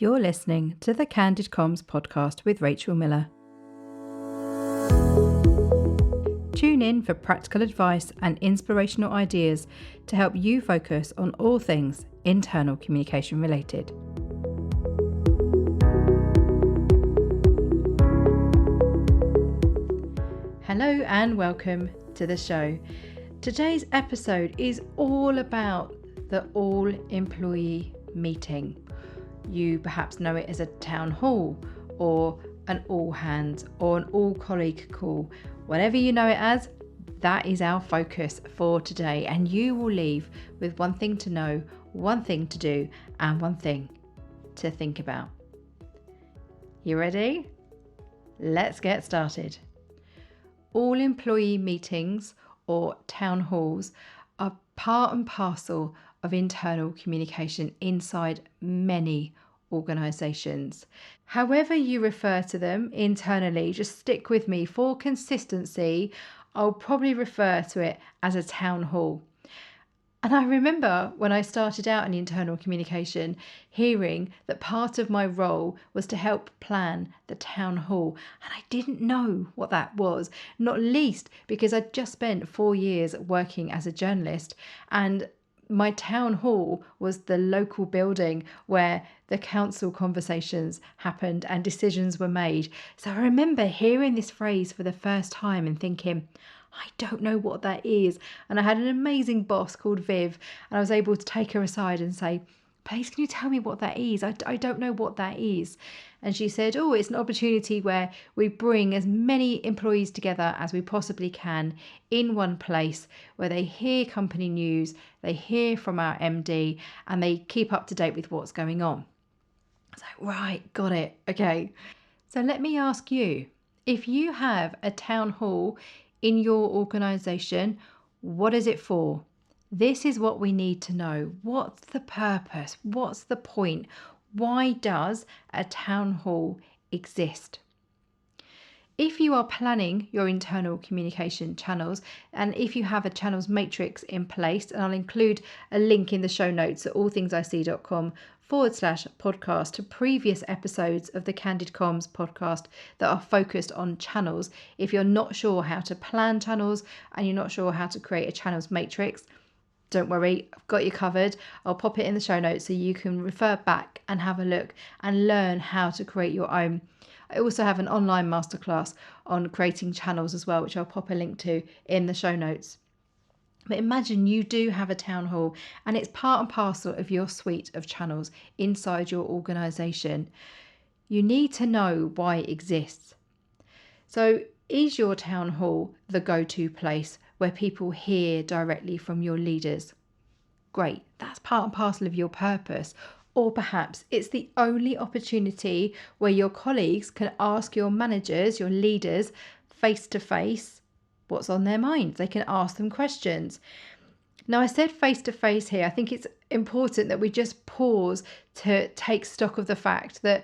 You're listening to the Candid Comms podcast with Rachel Miller. Tune in for practical advice and inspirational ideas to help you focus on all things internal communication related. Hello and welcome to the show. Today's episode is all about the all-employee meeting. You perhaps know it as a town hall or an all-hands or an all-colleague call. Whatever you know it as, that is our focus for today, and you will leave with one thing to know, one thing to do, and one thing to think about. You ready? Let's get started. All employee meetings or town halls are part and parcel of internal communication inside many organisations. However you refer to them internally, just stick with me. For consistency, I'll probably refer to it as a town hall. And I remember when I started out in internal communication, hearing that part of my role was to help plan the town hall. And I didn't know what that was, not least because I'd just spent 4 years working as a journalist, and my town hall was the local building where the council conversations happened and decisions were made. So I remember hearing this phrase for the first time and thinking, I don't know what that is. And I had an amazing boss called Viv, and I was able to take her aside and say, please, can you tell me what that is? I don't know what that is. And she said, it's an opportunity where we bring as many employees together as we possibly can in one place, where they hear company news, they hear from our MD, and they keep up to date with what's going on. I was like, right, got it. Okay. So let me ask you, if you have a town hall in your organisation, what is it for? This is what we need to know. What's the purpose? What's the point? Why does a town hall exist? If you are planning your internal communication channels, and if you have a channels matrix in place, and I'll include a link in the show notes at allthingsic.com/podcast to previous episodes of the Candid Comms podcast that are focused on channels. If you're not sure how to plan channels and you're not sure how to create a channels matrix, don't worry, I've got you covered. I'll pop it in the show notes so you can refer back and have a look and learn how to create your own. I also have an online masterclass on creating channels as well, which I'll pop a link to in the show notes. But imagine you do have a town hall and it's part and parcel of your suite of channels inside your organisation. You need to know why it exists. So is your town hall the go-to place where people hear directly from your leaders? Great, that's part and parcel of your purpose. Or perhaps it's the only opportunity where your colleagues can ask your managers, your leaders, face to face, what's on their minds. They can ask them questions. Now, I said face to face here. I think it's important that we just pause to take stock of the fact that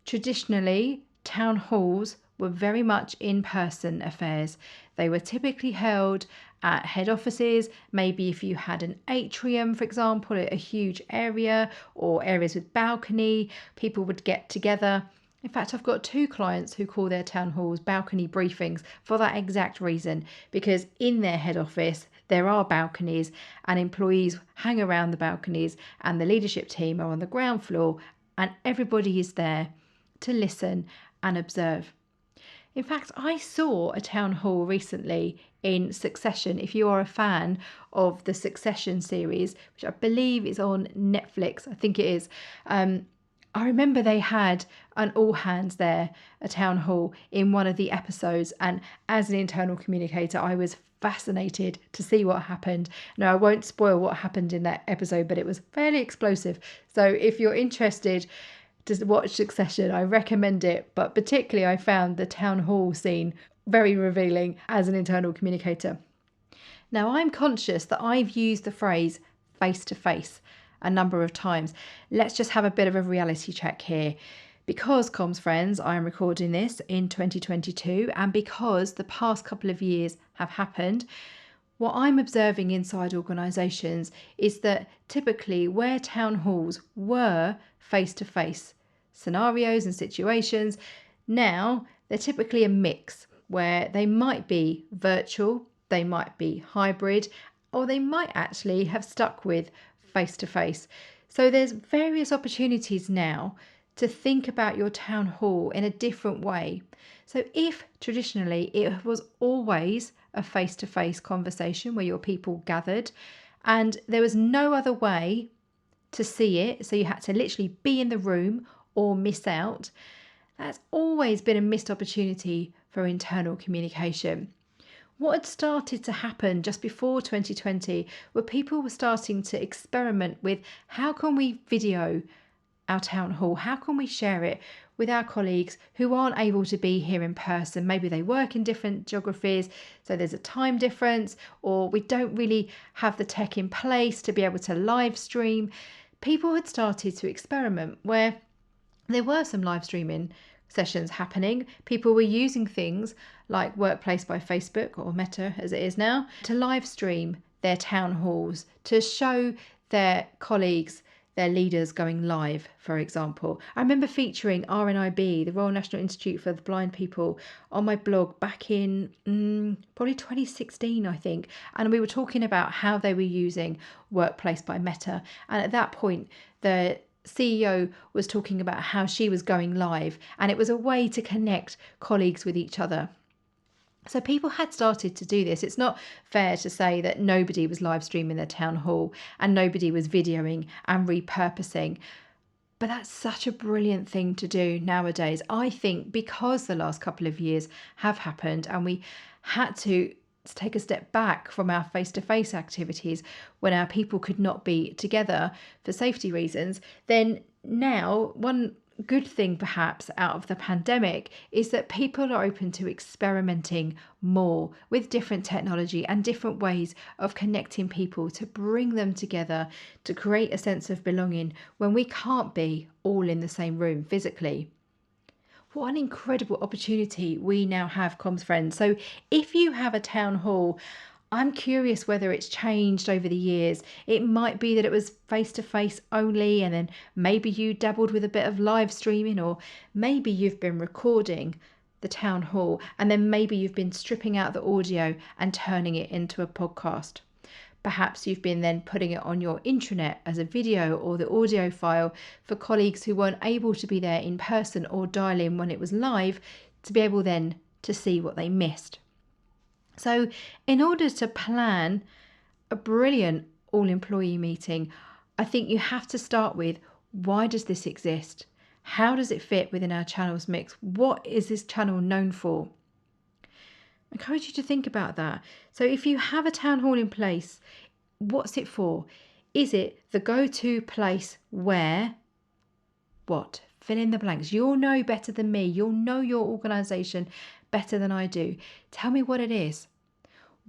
traditionally town halls were very much in-person affairs. They were typically held at head offices. Maybe if you had an atrium, for example, a huge area, or areas with balcony, people would get together. In fact, I've got 2 clients who call their town halls balcony briefings for that exact reason, because in their head office there are balconies and employees hang around the balconies, and the leadership team are on the ground floor, and everybody is there to listen and observe. In fact, I saw a town hall recently in Succession. If you are a fan of the Succession series, which I believe is on Netflix, I think it is, I remember they had an all hands there, a town hall in one of the episodes. And as an internal communicator, I was fascinated to see what happened. Now, I won't spoil what happened in that episode, but it was fairly explosive. So if you're interested to watch Succession, I recommend it. But particularly I found the town hall scene very revealing as an internal communicator. Now, I'm conscious that I've used the phrase face to face a number of times. Let's just have a bit of a reality check here. Because, comms friends, I am recording this in 2022, and because the past couple of years have happened, what I'm observing inside organisations is that typically where town halls were face-to-face, scenarios and situations. Now, they're typically a mix where they might be virtual, they might be hybrid, or they might actually have stuck with face-to-face. So there's various opportunities now to think about your town hall in a different way. So if traditionally it was always a face-to-face conversation where your people gathered and there was no other way to see it, so you had to literally be in the room or miss out, that's always been a missed opportunity for internal communication. What had started to happen just before 2020 were people were starting to experiment with how can we video our town hall? How can we share it with our colleagues who aren't able to be here in person? Maybe they work in different geographies, so there's a time difference, or we don't really have the tech in place to be able to live stream. People had started to experiment where there were some live streaming sessions happening. People were using things like Workplace by Facebook, or Meta as it is now, to live stream their town halls, to show their colleagues, their leaders going live, for example. I remember featuring RNIB, the Royal National Institute for the Blind People, on my blog back in probably 2016, I think. And we were talking about how they were using Workplace by Meta. And at that point, the CEO was talking about how she was going live, and it was a way to connect colleagues with each other. So people had started to do this. It's not fair to say that nobody was live streaming their town hall and nobody was videoing and repurposing. But that's such a brilliant thing to do nowadays. I think because the last couple of years have happened and we had to take a step back from our face-to-face activities when our people could not be together for safety reasons, then now one good thing perhaps out of the pandemic is that people are open to experimenting more with different technology and different ways of connecting people to bring them together to create a sense of belonging when we can't be all in the same room physically. What an incredible opportunity we now have, comms friends. So if you have a town hall, I'm curious whether it's changed over the years. It might be that it was face-to-face only, and then maybe you dabbled with a bit of live streaming, or maybe you've been recording the town hall and then maybe you've been stripping out the audio and turning it into a podcast. Perhaps you've been then putting it on your intranet as a video or the audio file for colleagues who weren't able to be there in person or dial in when it was live to be able then to see what they missed. So in order to plan a brilliant all-employee meeting, I think you have to start with, why does this exist? How does it fit within our channels mix? What is this channel known for? I encourage you to think about that. So if you have a town hall in place, what's it for? Is it the go-to place where, what? Fill in the blanks. You'll know better than me. You'll know your organisation better than I do. Tell me what it is.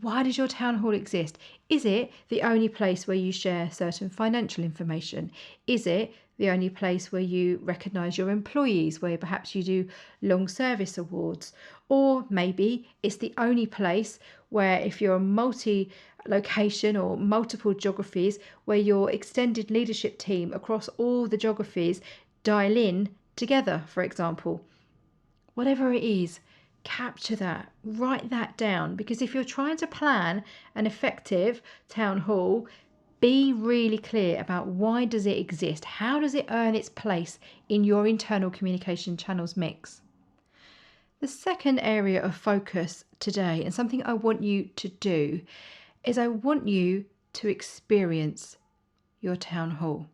Why does your town hall exist? Is it the only place where you share certain financial information? Is it the only place where you recognise your employees, where perhaps you do long service awards? Or maybe it's the only place where, if you're a multi-location or multiple geographies, where your extended leadership team across all the geographies dial in together, for example. Whatever it is, capture that, write that down, because if you're trying to plan an effective town hall, be really clear about why does it exist? How does it earn its place in your internal communication channels mix? The second area of focus today, and something I want you to do, is I want you to experience your town hall.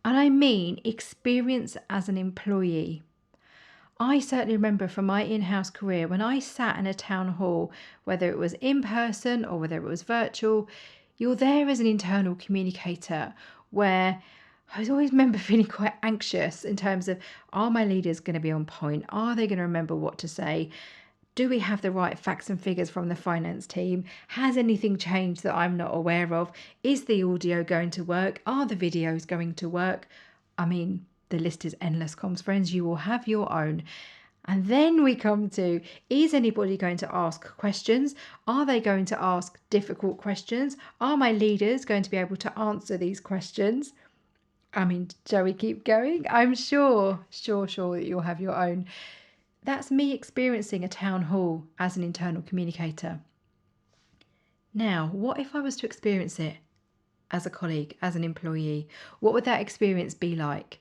And I mean experience as an employee. I certainly remember from my in-house career when I sat in a town hall, whether it was in person or whether it was virtual, you're there as an internal communicator, where I was always remember feeling quite anxious in terms of, are my leaders going to be on point? Are they going to remember what to say? Do we have the right facts and figures from the finance team? Has anything changed that I'm not aware of? Is the audio going to work? Are the videos going to work? I mean, the list is endless, comms friends. You will have your own. And then we come to, is anybody going to ask questions? Are they going to ask difficult questions? Are my leaders going to be able to answer these questions? I mean, shall we keep going? I'm sure that you'll have your own. That's me experiencing a town hall as an internal communicator. Now, what if I was to experience it as a colleague, as an employee? What would that experience be like?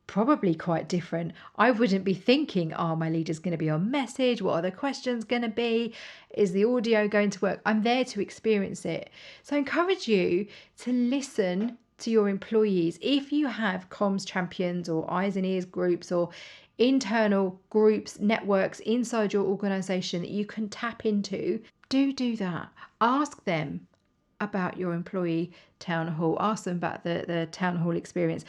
Probably quite different. I wouldn't be thinking, oh, my leader's going to be on message. What are the questions going to be? Is the audio going to work? I'm there to experience it. So I encourage you to listen to your employees. If you have comms champions or eyes and ears groups or internal groups, networks inside your organization that you can tap into, do that. Ask them about your employee town hall. Ask them about the town hall experience.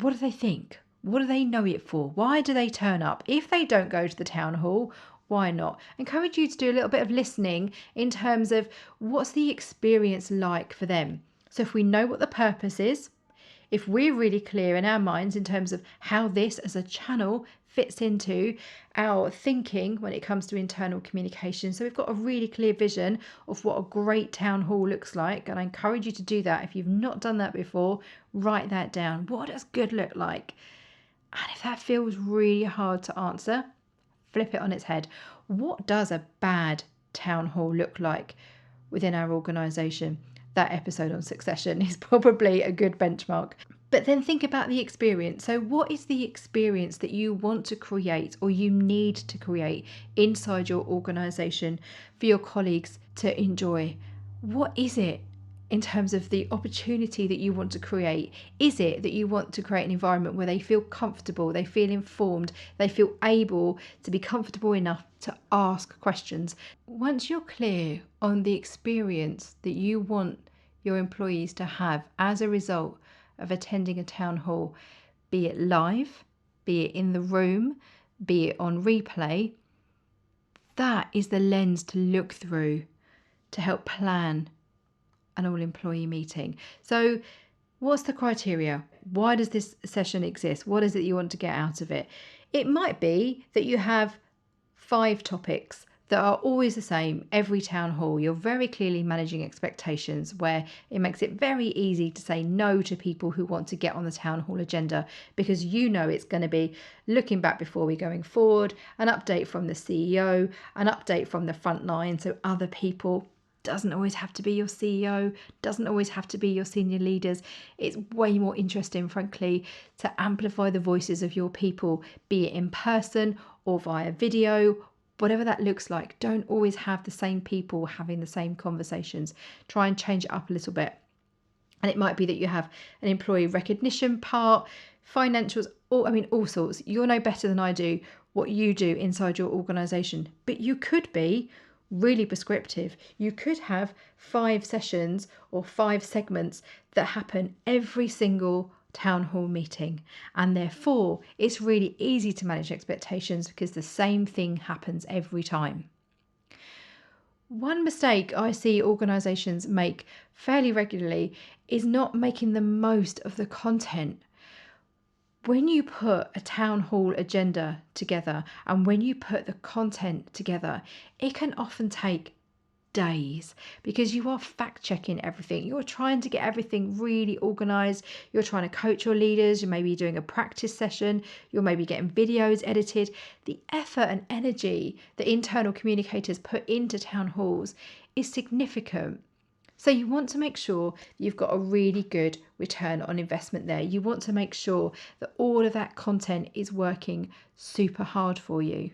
What do they think? What do they know it for? Why do they turn up? If they don't go to the town hall, why not? I encourage you to do a little bit of listening in terms of what's the experience like for them. So if we know what the purpose is, if we're really clear in our minds in terms of how this as a channel fits into our thinking when it comes to internal communication. So we've got a really clear vision of what a great town hall looks like. And I encourage you to do that. If you've not done that before, write that down. What does good look like? And if that feels really hard to answer, flip it on its head. What does a bad town hall look like within our organisation? That episode on succession is probably a good benchmark. But then think about the experience. So what is the experience that you want to create or you need to create inside your organisation for your colleagues to enjoy? What is it in terms of the opportunity that you want to create? Is it that you want to create an environment where they feel comfortable, they feel informed, they feel able to be comfortable enough to ask questions? Once you're clear on the experience that you want your employees to have as a result of attending a town hall, be it live, be it in the room, be it on replay, that is the lens to look through to help plan an all-employee meeting. So what's the criteria? Why does this session exist? What is it you want to get out of it? It might be that you have 5 topics that are always the same every town hall. You're very clearly managing expectations, where it makes it very easy to say no to people who want to get on the town hall agenda, because you know it's going to be looking back before we're going forward, an update from the CEO, an update from the front line, so other people. Doesn't always have to be your CEO, doesn't always have to be your senior leaders. It's way more interesting, frankly, to amplify the voices of your people, be it in person or via video, whatever that looks like. Don't always have the same people having the same conversations. Try and change it up a little bit. And it might be that you have an employee recognition part, financials, all sorts. You'll know better than I do what you do inside your organisation. But you could be really prescriptive. You could have 5 sessions or 5 segments that happen every single town hall meeting, and therefore it's really easy to manage expectations because the same thing happens every time. One mistake I see organisations make fairly regularly is not making the most of the content. When you put a town hall agenda together and when you put the content together, it can often take days because you are fact checking everything. You're trying to get everything really organised. You're trying to coach your leaders. You're maybe doing a practice session. You're maybe getting videos edited. The effort and energy that internal communicators put into town halls is significant. So you want to make sure that you've got a really good return on investment there. You want to make sure that all of that content is working super hard for you.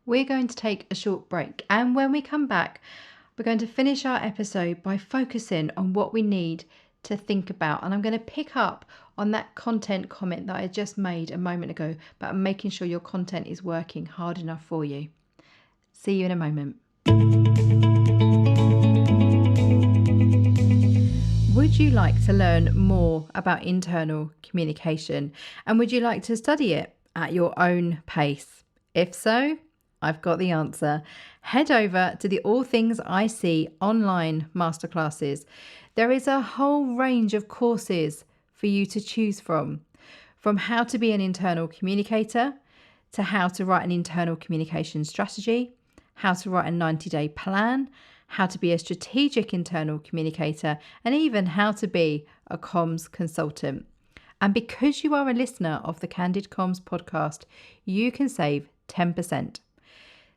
We're going to take a short break, and when we come back, we're going to finish our episode by focusing on what we need to think about. And I'm going to pick up on that content comment that I just made a moment ago about making sure your content is working hard enough for you. See you in a moment. Would you like to learn more about internal communication? And would you like to study it at your own pace? If so, I've got the answer. Head over to the All Things IC Online Masterclasses. There is a whole range of courses for you to choose from how to be an internal communicator, to how to write an internal communication strategy, how to write a 90-day plan, how to be a strategic internal communicator, and even how to be a comms consultant. And because you are a listener of the Candid Comms podcast, you can save 10%.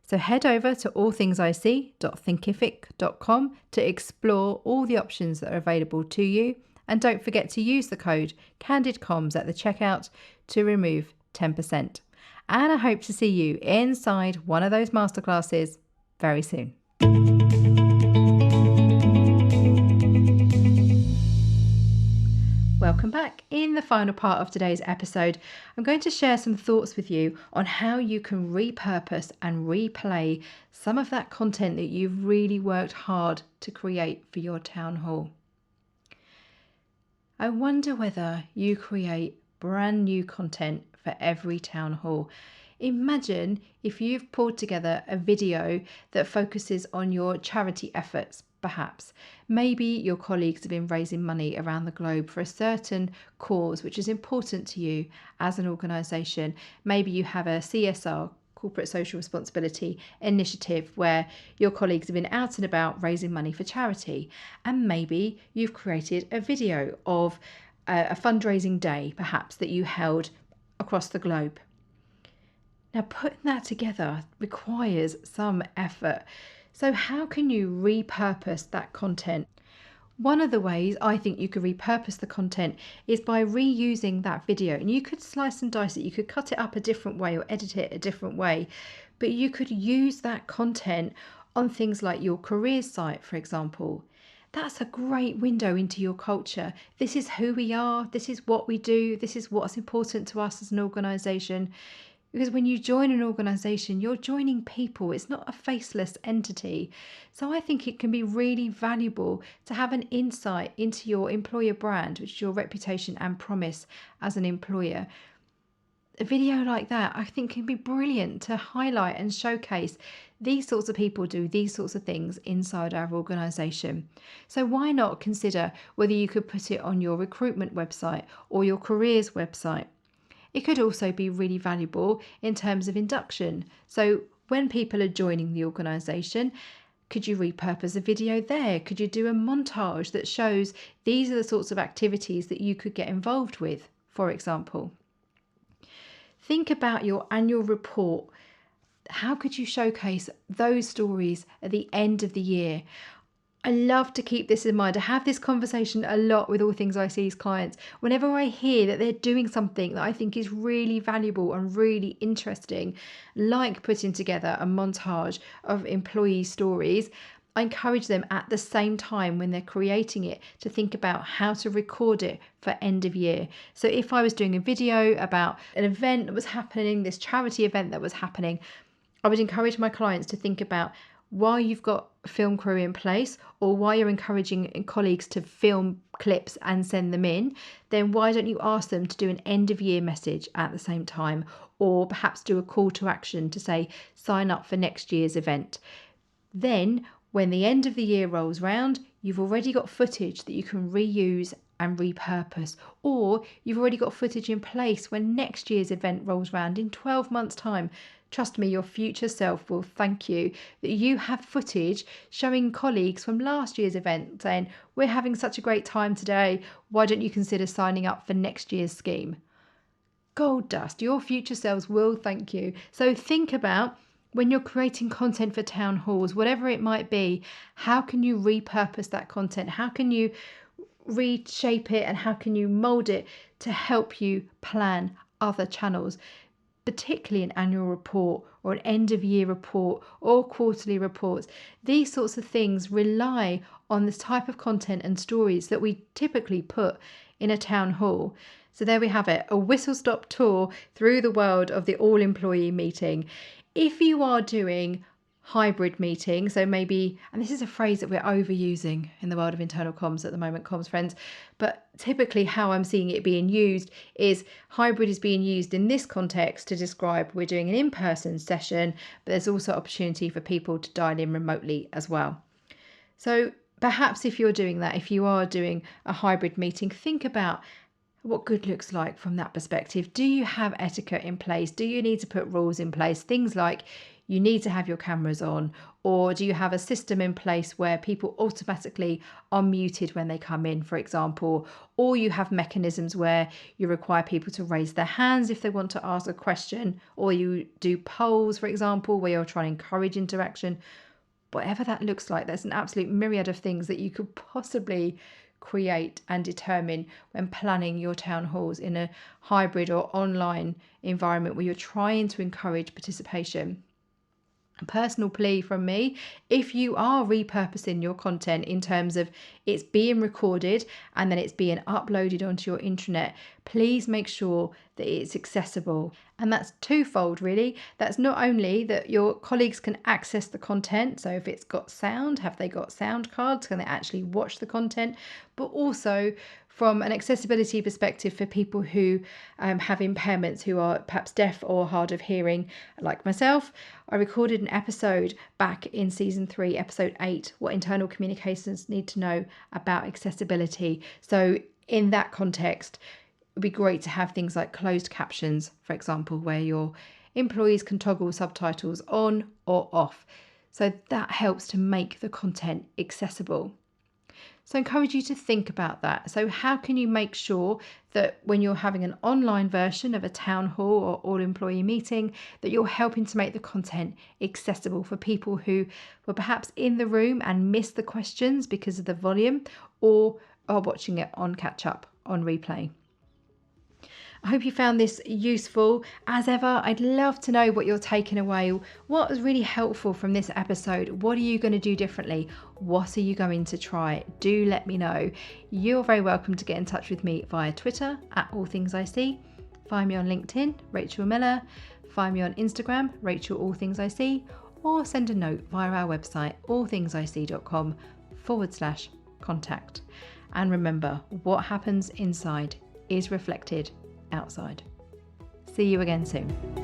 So head over to allthingsic.thinkific.com to explore all the options that are available to you. And don't forget to use the code CandidComms at the checkout to remove 10%. And I hope to see you inside one of those masterclasses very soon. Welcome back. In the final part of today's episode, I'm going to share some thoughts with you on how you can repurpose and replay some of that content that you've really worked hard to create for your town hall. I wonder whether you create brand new content for every town hall. Imagine if you've pulled together a video that focuses on your charity efforts, perhaps. Maybe your colleagues have been raising money around the globe for a certain cause which is important to you as an organisation. Maybe you have a CSR, corporate social responsibility initiative, where your colleagues have been out and about raising money for charity. And maybe you've created a video of a fundraising day, perhaps, that you held across the globe. Now, putting that together requires some effort. So how can you repurpose that content? One of the ways I think you could repurpose the content is by reusing that video. And you could slice and dice it. You could cut it up a different way or edit it a different way. But you could use that content on things like your careers site, for example. That's a great window into your culture. This is who we are. This is what we do. This is what's important to us as an organisation. Because when you join an organisation, you're joining people. It's not a faceless entity. So I think it can be really valuable to have an insight into your employer brand, which is your reputation and promise as an employer. A video like that, I think, can be brilliant to highlight and showcase these sorts of people do these sorts of things inside our organisation. So why not consider whether you could put it on your recruitment website or your careers website? It could also be really valuable in terms of induction. So when people are joining the organisation, could you repurpose a video there? Could you do a montage that shows these are the sorts of activities that you could get involved with, for example? Think about your annual report. How could you showcase those stories at the end of the year? I love to keep this in mind. I have this conversation a lot with All Things IC's clients. Whenever I hear that they're doing something that I think is really valuable and really interesting, like putting together a montage of employee stories, I encourage them at the same time when they're creating it to think about how to record it for end of year. So if I was doing a video about an event that was happening, this charity event that was happening, I would encourage my clients to think about, while you've got a film crew in place, or while you're encouraging colleagues to film clips and send them in, then why don't you ask them to do an end of year message at the same time, or perhaps do a call to action to say, sign up for next year's event. Then when the end of the year rolls round, you've already got footage that you can reuse and repurpose, or you've already got footage in place when next year's event rolls round in 12 months' time. Trust me, your future self will thank you that you have footage showing colleagues from last year's event saying, we're having such a great time today, why don't you consider signing up for next year's scheme? Gold dust, your future selves will thank you. So think about, when you're creating content for town halls, whatever it might be, how can you repurpose that content? How can you reshape it, and how can you mold it to help you plan other channels, particularly an annual report or an end of year report or quarterly reports? These sorts of things rely on this type of content and stories that we typically put in a town hall. So there we have it, a whistle-stop tour through the world of the all-employee meeting. If you are doing hybrid meeting, so maybe, and this is a phrase that we're overusing in the world of internal comms at the moment, comms friends, but typically how I'm seeing it being used is hybrid is being used in this context to describe we're doing an in-person session, but there's also opportunity for people to dial in remotely as well. So perhaps if you're doing that, if you are doing a hybrid meeting, think about what good looks like from that perspective. Do you have etiquette in place? Do you need to put rules in place? Things like you need to have your cameras on? Or do you have a system in place where people automatically are muted when they come in, for example? Or you have mechanisms where you require people to raise their hands if they want to ask a question, or you do polls, for example, where you're trying to encourage interaction. Whatever that looks like, there's an absolute myriad of things that you could possibly create and determine when planning your town halls in a hybrid or online environment where you're trying to encourage participation. A personal plea from me, if you are repurposing your content in terms of it's being recorded and then it's being uploaded onto your intranet, please make sure that it's accessible. And that's twofold, really. That's not only that your colleagues can access the content, so if it's got sound, have they got sound cards, can they actually watch the content, but also from an accessibility perspective for people who have impairments, who are perhaps deaf or hard of hearing, like myself. I recorded an episode back in season 3, episode 8, what internal communications need to know about accessibility. So in that context, it'd be great to have things like closed captions, for example, where your employees can toggle subtitles on or off. So that helps to make the content accessible. So I encourage you to think about that. So how can you make sure that when you're having an online version of a town hall or all employee meeting, that you're helping to make the content accessible for people who were perhaps in the room and missed the questions because of the volume, or are watching it on catch up on replay. I hope you found this useful. As ever, I'd love to know what you're taking away. What was really helpful from this episode? What are you going to do differently? What are you going to try? Do let me know. You're very welcome to get in touch with me via Twitter at All Things IC. Find me on LinkedIn, Rachel Miller. Find me on Instagram, Rachel All Things IC. Or send a note via our website, allthingsic.com/contact. And remember, what happens inside is reflected outside. See you again soon.